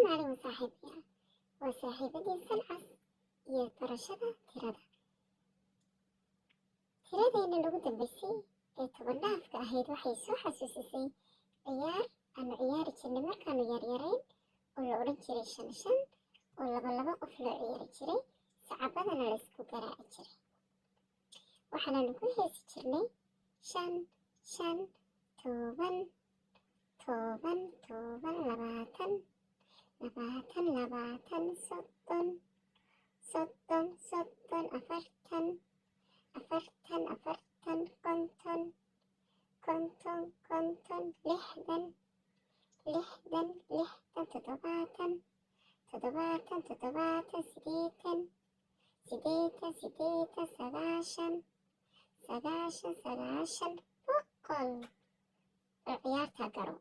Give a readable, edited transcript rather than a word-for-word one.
maalin saaxiibayaal, waa saaxiibadii Sancas iyo barashada tirada. Tiradeenna ugu dambeysay ee toban dhaafka ahayd waxay soo xasuusisay ciyaar aanu ciyaari jirnay markaanu yaryarayn oo la odhan jiray shan shan, oo laba qof loo ciyaari jiray, sacabadana la isku garaaci jiray. waxaananu ku heesi jirnay shan shan, toban toban toban, labaatan labaatan labaatan, soddon soddon soddon, afartan afartan afartan, konton konton konton, lixdan lixdan lixdan, toddobaatan toddobaatan toddobaatan, siddeetan siddeetan siddeetan, sagaashan sagaashan sagaashan, boqol. ciyaartaa garo.